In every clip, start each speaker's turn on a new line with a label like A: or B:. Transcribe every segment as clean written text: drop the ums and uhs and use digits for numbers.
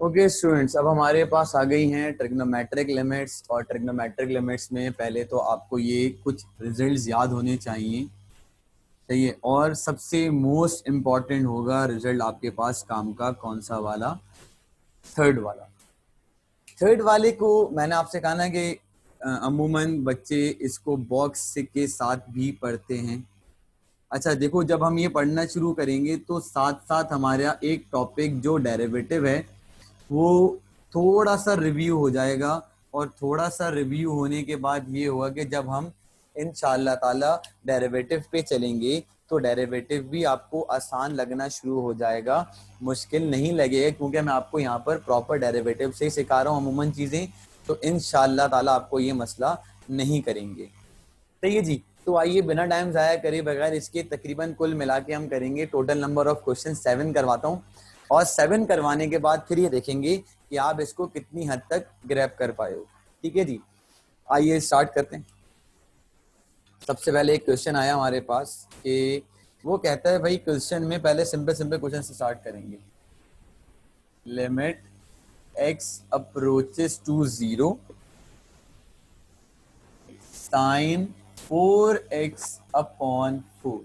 A: Okay students, अब हमारे पास आ गई हैं ट्रिग्नोमेट्रिक लिमिट्स। और ट्रिग्नोमेट्रिक लिमिट्स में पहले तो आपको ये कुछ रिजल्ट्स याद होने चाहिए, सही है। और सबसे मोस्ट इम्पॉर्टेंट होगा रिजल्ट आपके पास काम का कौन सा वाला, थर्ड वाला। थर्ड वाले को मैंने आपसे कहा ना कि अमूमन बच्चे इसको बॉक्स के साथ भी पढ़ते हैं। अच्छा देखो, जब हम ये पढ़ना शुरू करेंगे तो साथ साथ हमारा एक टॉपिक जो डेरिवेटिव है वो थोड़ा सा रिव्यू हो जाएगा। और थोड़ा सा रिव्यू होने के बाद ये होगा कि जब हम इंशाअल्लाह ताला डेरिवेटिव पे चलेंगे तो डेरिवेटिव भी आपको आसान लगना शुरू हो जाएगा, मुश्किल नहीं लगेगा, क्योंकि मैं आपको यहाँ पर प्रॉपर डेरिवेटिव से सिखा रहा हूँ अमूमन चीजें। तो इंशाअल्लाह ताला आपको ये मसला नहीं करेंगे। सही है जी। तो आइए बिना टाइम जाया करे बगैर इसके तकरीबन कुल मिला के हम करेंगे टोटल नंबर ऑफ क्वेश्चन 7 करवाता हूँ। और 7 करवाने के बाद फिर ये देखेंगे कि आप इसको कितनी हद तक ग्रैब कर पाए हो। ठीक है जी, आइए स्टार्ट करते हैं। सबसे पहले एक क्वेश्चन आया हमारे पास कि वो कहता है भाई क्वेश्चन में पहले सिंपल सिंपल क्वेश्चन से स्टार्ट करेंगे। Limit x approaches to 0 sine 4x upon 4।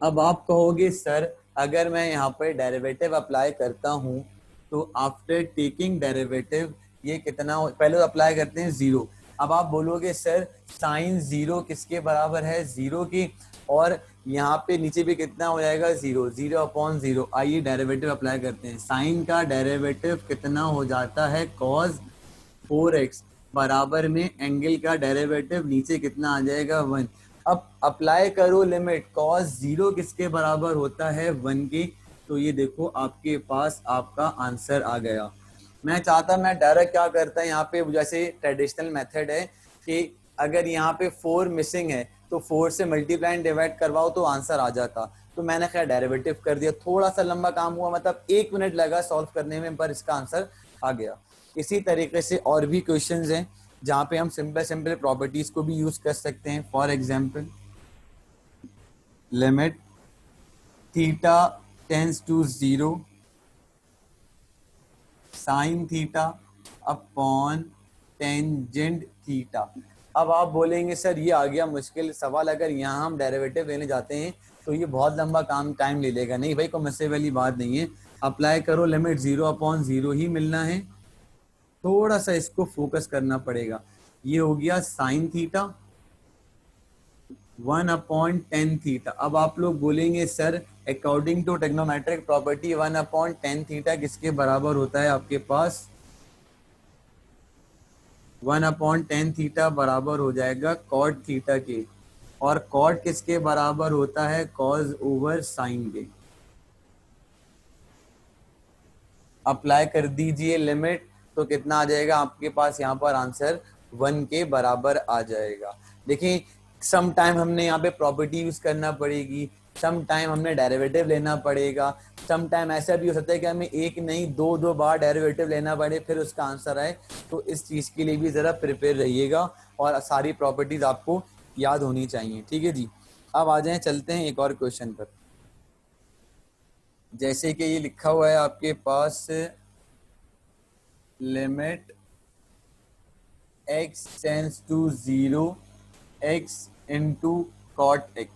A: अब आप कहोगे सर अगर मैं यहाँ पर डेरिवेटिव अप्लाई करता हूँ तो आफ्टर टेकिंग डेरिवेटिव ये कितना पहले तो अप्लाई करते हैं 0। अब आप बोलोगे सर साइन 0 किसके बराबर है, 0 की। और यहाँ पे नीचे भी कितना हो जाएगा, 0, 0 अपॉन 0। आइए डेरिवेटिव अप्लाई करते हैं। साइन का डेरिवेटिव कितना हो जाता है, cos 4x बराबर में एंगल का डेरिवेटिव नीचे कितना आ जाएगा, 1। अब अप्लाई करो लिमिट, cos 0 किसके बराबर होता है, 1 के। तो ये देखो आपके पास आपका आंसर आ गया। मैं चाहता मैं डायरेक्ट क्या करता है, यहाँ पे जैसे ट्रेडिशनल मेथड है कि अगर यहाँ पे 4 मिसिंग है तो 4 से मल्टीप्लाई एंड डिवाइड करवाओ तो आंसर आ जाता। तो मैंने खैर डेरिवेटिव कर दिया, थोड़ा सा लंबा काम हुआ, मतलब 1 मिनट लगा सॉल्व करने में, पर इसका आंसर आ गया। इसी तरीके से और भी क्वेश्चंस हैं जहाँ पे हम सिंपल सिंपल प्रॉपर्टीज को भी यूज कर सकते हैं। For example limit theta tends to 0 sine theta upon tangent theta. अब आप बोलेंगे सर ये आ गया मुश्किल सवाल, अगर यहाँ हम डेरिवेटिव लेने जाते हैं तो ये बहुत लंबा टाइम ले लेगा। नहीं भाई, कोई मसले वाली बात नहीं है। अप्लाई करो लिमिट, 0 अपॉन 0 ही मिलना है। थोड़ा सा इसको फोकस करना पड़ेगा। ये हो गया sine theta 1 upon tan theta. अब आप लोग बोलेंगे sir according to trigonometric property 1 upon tan theta किसके बराबर होता है, आपके पास 1 अपॉन टेन थीटा बराबर हो जाएगा कॉट थीटा के। और कॉट किसके बराबर होता है, कॉज ओवर साइन के। अप्लाई कर दीजिए लिमिट, तो कितना आ जाएगा आपके पास, यहाँ पर आंसर 1 के बराबर आ जाएगा। देखिए सम टाइम हमने यहाँ पे प्रॉपर्टी यूज करना पड़ेगी, सम टाइम हमने डेरिवेटिव लेना पड़ेगा, सम टाइम ऐसा भी हो सकता है कि हमें एक नहीं दो बार डेरिवेटिव लेना पड़े फिर उसका आंसर आए। तो इस चीज के लिए भी जरा प्रिपेयर रहिएगा और सारी प्रॉपर्टीज आपको याद होनी चाहिए। ठीक है जी, अब आ जाए चलते हैं एक और क्वेश्चन पर। जैसे कि ये लिखा हुआ है आपके पास limit x tends to 0 x into cot x।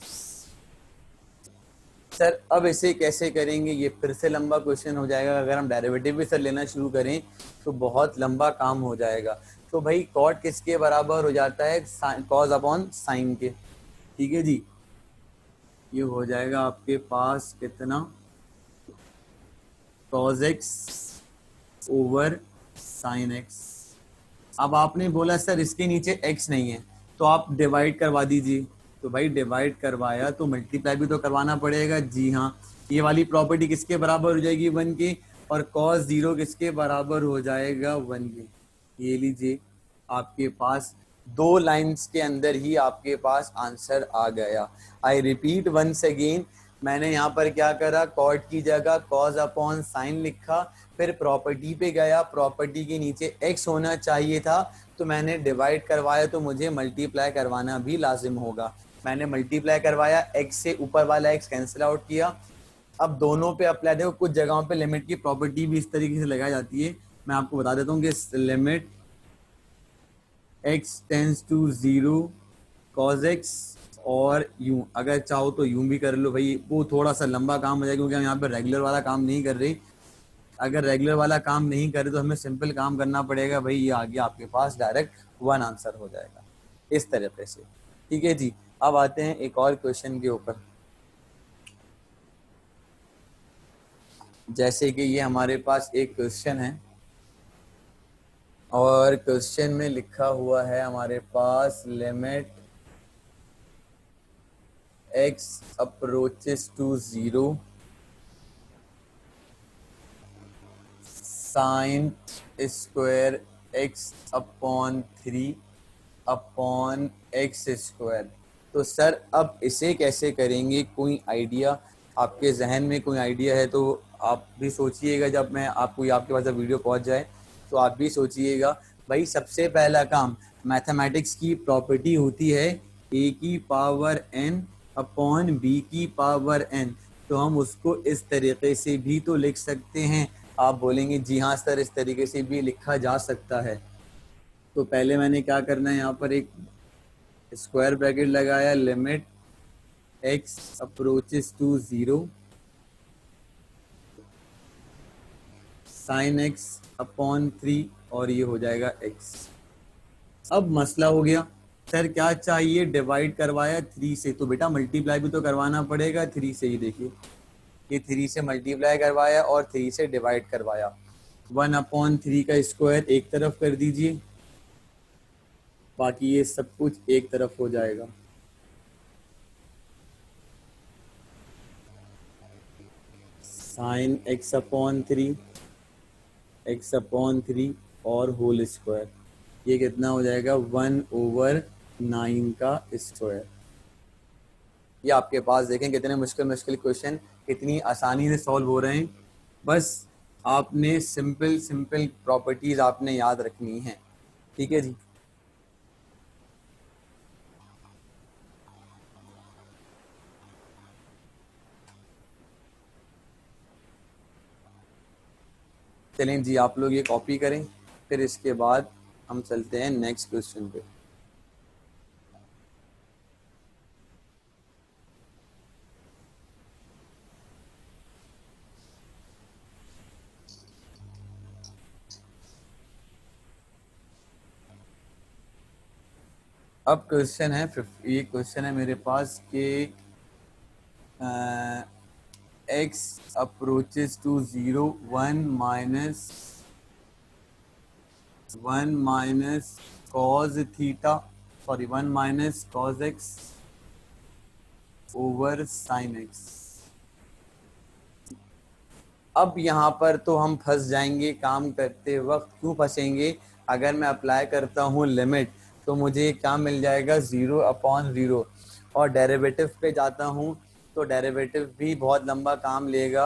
A: Sir अब इसे कैसे करेंगे, ये फिर से लंबा क्वेश्चन हो जाएगा। अगर हम डेरिवेटिव भी सर लेना शुरू करें तो बहुत लंबा काम हो जाएगा। तो भाई कॉट किसके बराबर हो जाता है, कॉज अपॉन साइन के। ठीक है जी, ये हो जाएगा आपके पास कितना, cos x over sin x। अब आपने बोला सर इसके नीचे x नहीं है तो आप डिवाइड करवा दीजिए। तो भाई डिवाइड करवाया तो मल्टीप्लाई भी तो करवाना पड़ेगा। जी हाँ, ये वाली प्रॉपर्टी किसके बराबर हो जाएगी, 1 के। और cos 0 किसके बराबर हो जाएगा, 1 के। ये लीजिए आपके पास 2 लाइंस के अंदर ही आपके पास आंसर आ गया। आई रिपीट वंस अगेन, मैंने यहाँ पर क्या करा, कॉट की जगह कॉज अपॉन साइन लिखा, फिर प्रॉपर्टी पे गया, प्रॉपर्टी के नीचे x होना चाहिए था तो मैंने डिवाइड करवाया, तो मुझे मल्टीप्लाई करवाना भी लाजिम होगा। मैंने मल्टीप्लाई करवाया, x से ऊपर वाला x कैंसिल आउट किया। अब दोनों पे अप्लाई, देखो कुछ जगहों पे लिमिट की प्रॉपर्टी भी इस तरीके से लगाई जाती है मैं आपको बता देता हूँ कि limit x tends to 0 cos x, और यूं अगर चाहो तो यूं भी कर लो भाई, वो थोड़ा सा लंबा काम हो जाएगा क्योंकि हम यहाँ पे रेगुलर वाला काम नहीं कर रहे। अगर रेगुलर वाला काम नहीं करे तो हमें सिंपल काम करना पड़ेगा भाई, ये आगे आपके पास डायरेक्ट 1 आंसर हो जाएगा इस तरीके से। ठीक है जी, अब आते हैं एक और क्वेश्चन के ऊपर। जैसे कि ये हमारे पास एक क्वेश्चन है और क्वेश्चन में लिखा हुआ है हमारे पास limit x approaches to 0 sin square x upon 3 upon X square. तो सर अब इसे कैसे करेंगे, कोई आइडिया आपके जहन में कोई आइडिया है तो आप भी सोचिएगा। जब मैं आपको आपके पास जब वीडियो पहुंच जाए तो आप भी सोचिएगा। भाई सबसे पहला काम, मैथमेटिक्स की प्रॉपर्टी होती है a की पावर n अपॉन b की पावर n, तो हम उसको इस तरीके से भी तो लिख सकते हैं। आप बोलेंगे जी हाँ सर इस तरीके से भी लिखा जा सकता है। तो पहले मैंने क्या करना है, यहाँ पर एक स्क्वायर ब्रैकेट लगाया, limit x approaches to 0 sine x upon 3 और ये हो जाएगा x। अब मसला हो गया सर क्या चाहिए, डिवाइड करवाया 3 से, तो बेटा मल्टीप्लाई भी तो करवाना पड़ेगा 3 से ही। देखिए ये 3 से मल्टीप्लाई करवाया और 3 से डिवाइड करवाया। 1 अपॉन 3 का स्क्वायर एक तरफ कर दीजिए, बाकी ये सब कुछ एक तरफ हो जाएगा। Sine x upon 3 x upon 3 और होल स्क्वायर, ये कितना हो जाएगा 1/9 का स्क्वायर। ये आपके पास देखें कितने मुश्किल मुश्किल क्वेश्चन कितनी आसानी से सॉल्व हो रहे हैं। बस आपने सिंपल सिंपल प्रॉपर्टीज आपने याद रखनी है। ठीक है जी, चलें जी आप लोग ये कॉपी करें, फिर इसके बाद हम चलते हैं नेक्स्ट क्वेश्चन पे। अब क्वेश्चन है ये क्वेश्चन है मेरे पास कि x approaches to 0 1 minus cos theta, sorry 1 minus cos x over sin x। अब यहाँ पर तो हम फंस जाएंगे काम करते वक्त। क्यों फंसेंगे, अगर मैं अप्लाई करता हूँ लिमिट तो मुझे क्या मिल जाएगा 0/0, और डेरिवेटिव पे जाता हूँ तो डेरिवेटिव भी बहुत लंबा काम लेगा।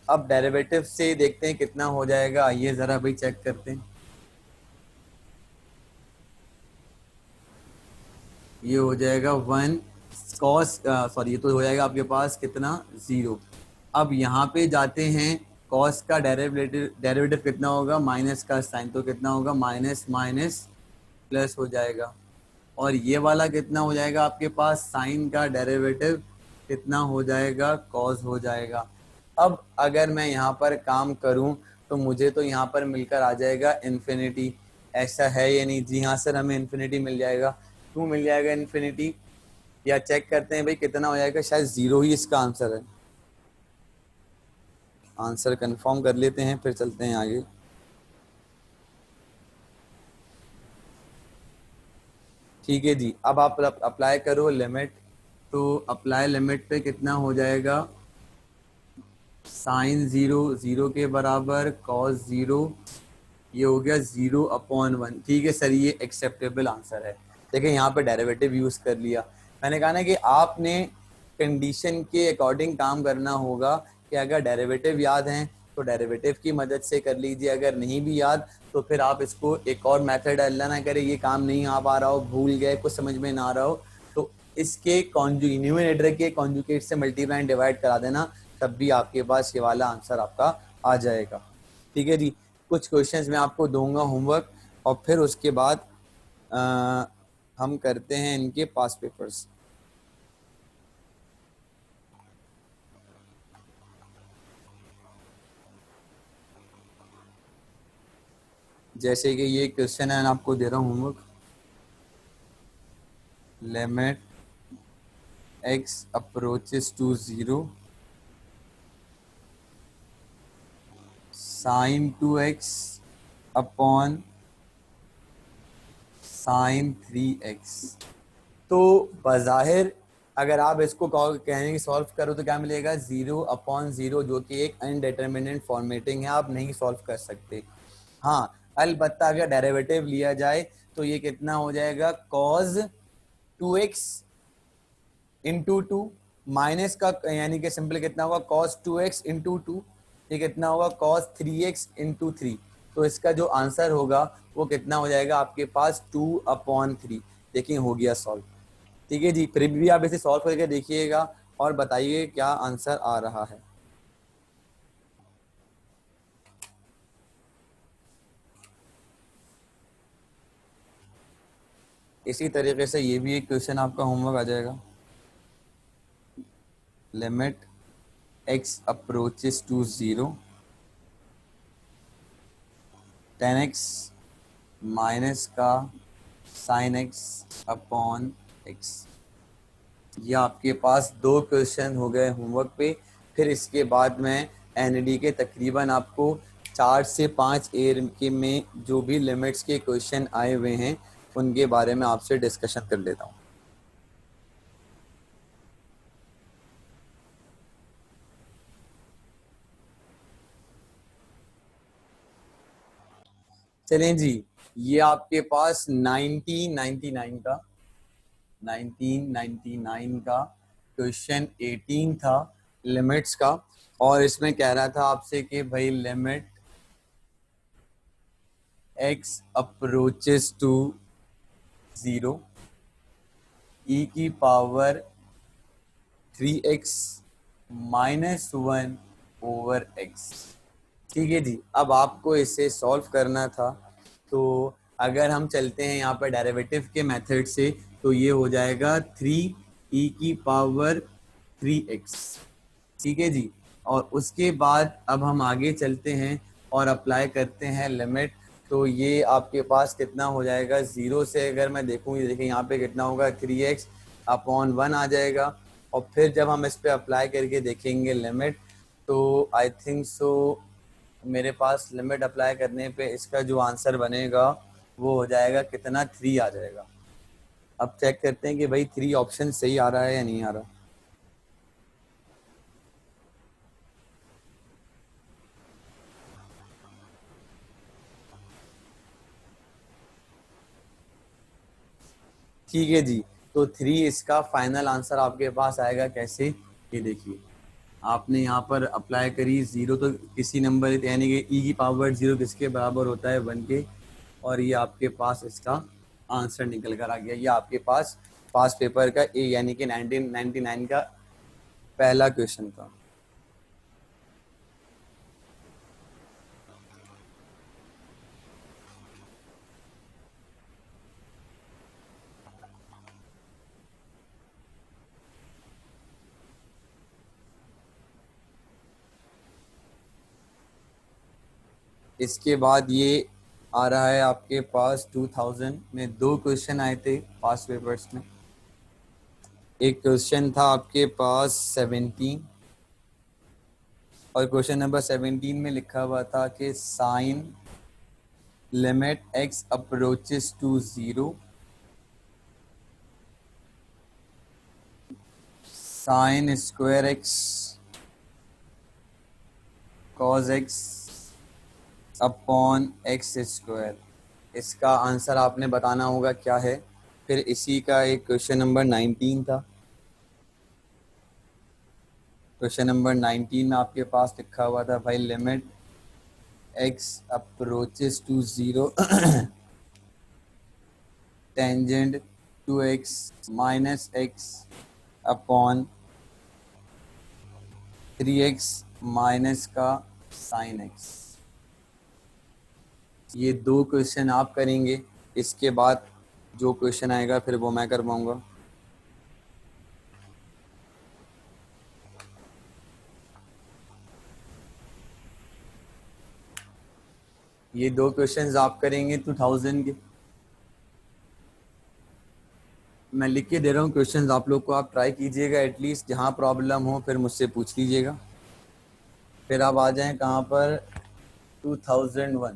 A: अब डेरिवेटिव से देखते हैं कितना हो जाएगा, आइए जरा भाई चेक करते हैं। ये हो जाएगा 1 cos सॉरी ये तो हो जाएगा आपके पास कितना 0। अब यहाँ पे जाते हैं, cos का डेरिवेटिव कितना होगा, माइनस का साइन, तो कितना होगा माइनस माइनस प्लस हो जाएगा। और ये वाला कितना हो जाएगा आपके पास, साइन का डेरिवेटिव कितना हो जाएगा, कॉस हो जाएगा। अब अगर मैं यहाँ पर काम करूँ तो मुझे तो यहाँ पर मिलकर आ जाएगा इन्फिनिटी। ऐसा है या नहीं, जी हाँ सर हमें इन्फिनिटी मिल जाएगा। क्यों मिल जाएगा इन्फिनिटी, या चेक करते हैं भाई कितना हो जाएगा, शायद 0 ही इसका आंसर है। आंसर कंफर्म कर लेते हैं फिर चलते हैं आगे। ठीक है जी, अब आप अप्लाई करो लिमिट, तो अप्लाई लिमिट पे कितना हो जाएगा, साइन 0 के बराबर कॉस 0, ये हो गया 0/1। ठीक है सर ये एक्सेप्टेबल आंसर है। देखिए यहाँ पे डेरिवेटिव यूज कर लिया। मैंने कहा ना कि आपने कंडीशन के अकॉर्डिंग काम करना होगा कि अगर डेरिवेटिव याद हैं तो डेरिवेटिव की मदद से कर लीजिए, अगर नहीं भी याद तो फिर आप इसको एक और मेथड, अल्लाह ना करे ये काम नहीं आ पा रहा हो, भूल गए, कुछ समझ में ना आ रहा हो, तो इसके न्यूमरेटर के कॉन्जुगेट से मल्टीप्लाई एंड डिवाइड करा देना, तब भी आपके पास ये वाला आंसर आपका आ जाएगा। ठीक है जी, कुछ क्वेश्चंस मैं आपको दूंगा होमवर्क, और फिर उसके बाद हम करते हैं इनके पास पेपर्स। जैसे कि ये क्वेश्चन है, आपको दे रहा हूँ homework. Limit x approaches to 0 sin 2x upon sin 3x। तो बज़ाहिर अगर आप इसको कहने की सॉल्व करो तो क्या मिलेगा, 0/0, जो कि एक अनडिटरमिनेट फॉर्मेटिंग है, आप नहीं सॉल्व कर सकते। हाँ, अलबत्ता अगर डेरिवेटिव लिया जाए तो ये कितना हो जाएगा, cos 2x इंटू 2 माइनस का, यानी कि सिंपल कितना होगा, cos 2x इंटू 2, ये कितना होगा cos 3x इंटू 3। तो इसका जो आंसर होगा वो कितना हो जाएगा आपके पास, 2/3। देखिए हो गया सॉल्व। ठीक है जी, फिर भी आप इसे सॉल्व करके देखिएगा और बताइए क्या आंसर आ रहा है। इसी तरीके से ये भी एक क्वेश्चन आपका होमवर्क आ जाएगा। Limit x approaches to 0 10x minus का sin x अपॉन x। ये आपके पास दो क्वेश्चन हो गए होमवर्क पे। फिर इसके बाद में एनईडी के तकरीबन आपको 4 से 5 ईयर के में जो भी लिमिट्स के क्वेश्चन आए हुए हैं उनके बारे में आपसे डिस्कशन कर लेता हूँ। चलें जी, ये आपके पास 1999 का क्वेश्चन 18 था लिमिट्स का, और इसमें कह रहा था आपसे कि भाई limit x approaches to 0 e की power 3x minus 1 over x। ठीक है जी, अब आपको इसे सॉल्व करना था। तो अगर हम चलते हैं यहाँ पर डेरिवेटिव के मेथड से, तो ये हो जाएगा 3e की पावर 3x। ठीक है जी, और उसके बाद अब हम आगे चलते हैं और अप्लाई करते हैं लिमिट। तो ये आपके पास कितना हो जाएगा, 0 से अगर मैं देखूँ, ये देखिए यहाँ पे कितना होगा, 3x/1 आ जाएगा। और फिर जब हम इस पे अप्लाई करके देखेंगे लिमिट, तो आई थिंक सो मेरे पास लिमिट अप्लाई करने पे इसका जो आंसर बनेगा वो हो जाएगा कितना, 3 आ जाएगा। अब चेक करते हैं कि भाई 3 ऑप्शन सही आ रहा है या नहीं आ रहा। ठीक है जी, तो 3 इसका फाइनल आंसर आपके पास आएगा कैसे, ये देखिए। आपने यहाँ पर अप्लाई करी 0, तो किसी नंबर यानी कि e की पावर 0 किसके बराबर होता है, 1 के, और ये आपके पास इसका आंसर निकल कर आ गया। ये आपके पास पास पेपर का ए यानी कि 1999 का पहला क्वेश्चन था। इसके बाद ये आ रहा है आपके पास 2000 में दो क्वेश्चन आए थे पास पेपर्स में। एक क्वेश्चन था आपके पास 17, और क्वेश्चन नंबर 17 में लिखा हुआ था कि sine limit x approaches to 0 sine square x cos x upon x square. इसका आंसर आपने बताना होगा क्या है। फिर इसी का एक क्वेश्चन नंबर 19 था। क्वेश्चन नंबर 19 में आपके पास लिखा हुआ था भाई limit x approaches to 0 tangent 2x minus x upon 3x minus का साइन x। ये 2 क्वेश्चन आप करेंगे, इसके बाद जो क्वेश्चन आएगा फिर वो मैं कर पाऊंगा। ये 2 क्वेश्चंस आप करेंगे 2000 के। मैं लिख के दे रहा हूँ क्वेश्चंस आप लोग को, आप ट्राई कीजिएगा, एटलीस्ट जहाँ प्रॉब्लम हो फिर मुझसे पूछ लीजिएगा। फिर आप आ जाएं कहाँ पर, 2001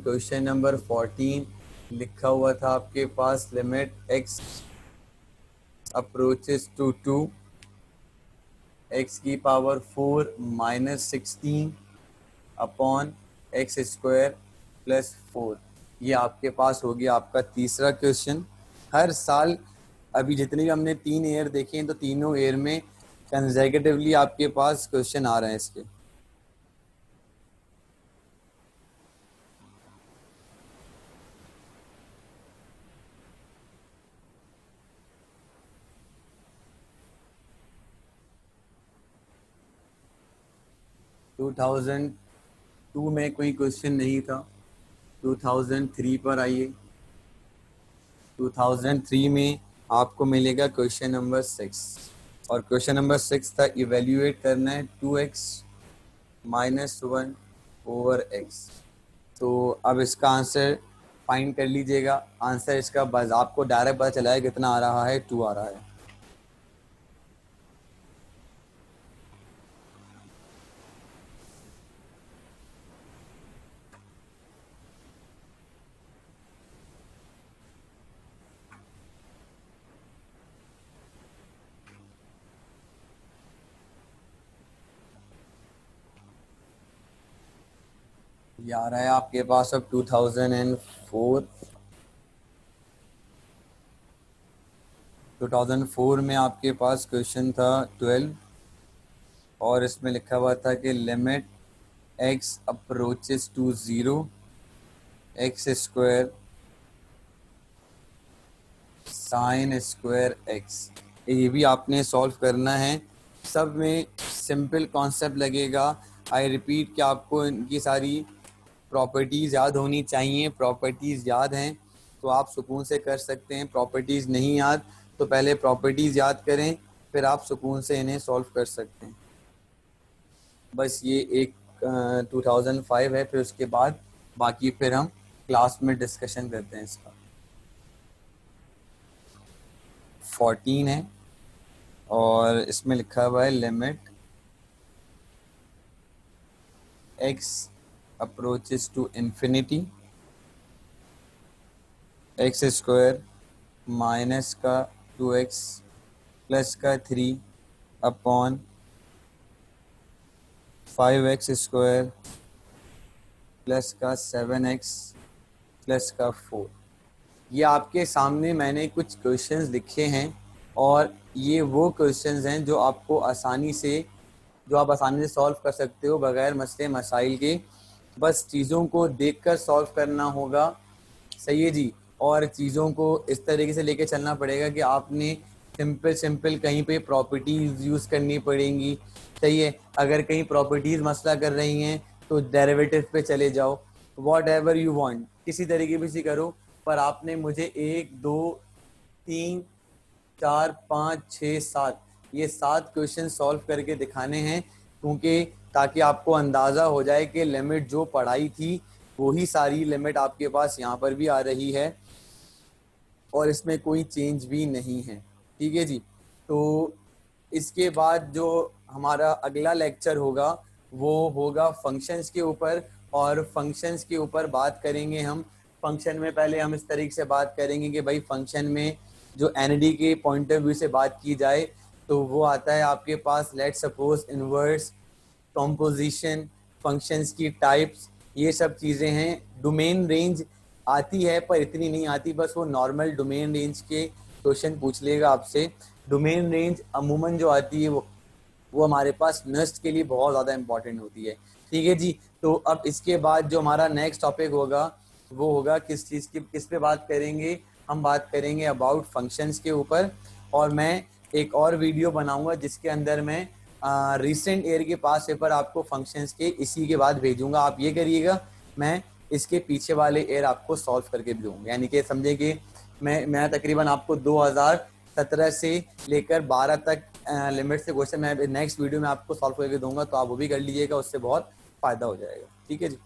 A: क्वेश्चन नंबर 14 लिखा हुआ था आपके पास, limit x approaches to 2 x की power 4 minus 16 upon X square plus 4। ये आपके पास हो गया आपका तीसरा क्वेश्चन। हर साल अभी जितने भी हमने 3 ईयर देखे हैं तो तीनों ईयर में कंसेक्यूटिवली आपके पास क्वेश्चन आ रहे हैं इसके। टू 2002 में कोई क्वेश्चन नहीं था। 2003 पर आइए। 2003 में आपको मिलेगा क्वेश्चन नंबर 6, और क्वेश्चन नंबर 6 था इवेल्युएट करना है 2x माइनस 1 ओवर x। तो अब इसका आंसर फाइंड कर लीजिएगा। आंसर इसका बस आपको डायरेक्ट पता चला है कितना आ रहा है, 2 आ रहा है। ये आ रहा है आपके पास अब 2004 में आपके पास क्वेश्चन था 12, और इसमें लिखा हुआ था कि limit x approaches to 0 X square sine square X. ये भी आपने सॉल्व करना है। सब में सिंपल कॉन्सेप्ट लगेगा। आई रिपीट कि आपको इनकी सारी प्रॉपर्टीज़ याद होनी चाहिए। प्रॉपर्टीज़ याद हैं तो आप सुकून से कर सकते हैं, प्रॉपर्टीज़ नहीं याद तो पहले प्रॉपर्टीज़ याद करें, फिर आप सुकून से इन्हें सॉल्व कर सकते हैं। बस ये एक 2005 है, फिर उसके बाद बाकी फिर हम क्लास में डिस्कशन करते हैं इसका। 14 है और इसमें लिखा हुआ है limit x approaches to infinity X square minus का 2x प्लस का 3 अपॉन 5x स्क्वायर प्लस का 7x प्लस का 4। ये आपके सामने मैंने कुछ क्वेश्चंस लिखे हैं, और ये वो क्वेश्चंस हैं जो आपको आसानी से सॉल्व कर सकते हो बगैर मसले मसाइल के। बस चीज़ों को देखकर सॉल्व करना होगा, सही है जी। और चीज़ों को इस तरीके से लेके चलना पड़ेगा कि आपने सिंपल कहीं पे प्रॉपर्टीज़ यूज़ करनी पड़ेंगी, सही है। अगर कहीं प्रॉपर्टीज़ मसला कर रही हैं तो डेरिवेटिव पे चले जाओ, वॉट एवर यू वांट, किसी तरीके भी से करो, पर आपने मुझे 1 2 3 4 5 6 7 ये 7 क्वेश्चन सॉल्व करके दिखाने हैं, क्योंकि ताकि आपको अंदाज़ा हो जाए कि लिमिट जो पढ़ाई थी वही सारी लिमिट आपके पास यहाँ पर भी आ रही है और इसमें कोई चेंज भी नहीं है, ठीक है जी। तो इसके बाद जो हमारा अगला लेक्चर होगा वो होगा फंक्शंस के ऊपर, और फंक्शंस के ऊपर बात करेंगे हम। फंक्शन में पहले हम इस तरीके से बात करेंगे कि भाई फंक्शन में जो एनडी के पॉइंट ऑफ व्यू से बात की जाए तो वो आता है आपके पास let's suppose inverse, composition, functions की टाइप्स, ये सब चीज़ें हैं। डोमेन रेंज आती है पर इतनी नहीं आती, बस वो नॉर्मल डोमेन रेंज के क्वेश्चन पूछ लेगा आपसे। डोमेन रेंज अमूमन जो आती है वो हमारे पास नस्ट के लिए बहुत ज़्यादा इंपॉर्टेंट होती है, ठीक है जी। तो अब इसके बाद जो हमारा नेक्स्ट टॉपिक होगा वो होगा किस चीज़ की, किस पे बात करेंगे, हम बात करेंगे अबाउट फंक्शंस के ऊपर। और मैं एक और वीडियो बनाऊंगा जिसके अंदर मैं रिसेंट ईयर के पास पेपर आपको फंक्शंस के इसी के बाद भेजूंगा। आप ये करिएगा, मैं इसके पीछे वाले ईयर आपको सॉल्व करके दूंगा। यानी कि समझे कि मैं तकरीबन आपको 2017 से लेकर 12 तक लिमिट से क्वेश्चन मैं नेक्स्ट वीडियो में आपको सॉल्व करके दूंगा, तो आप वो भी कर लीजिएगा, उससे बहुत फायदा हो जाएगा। ठीक है जी।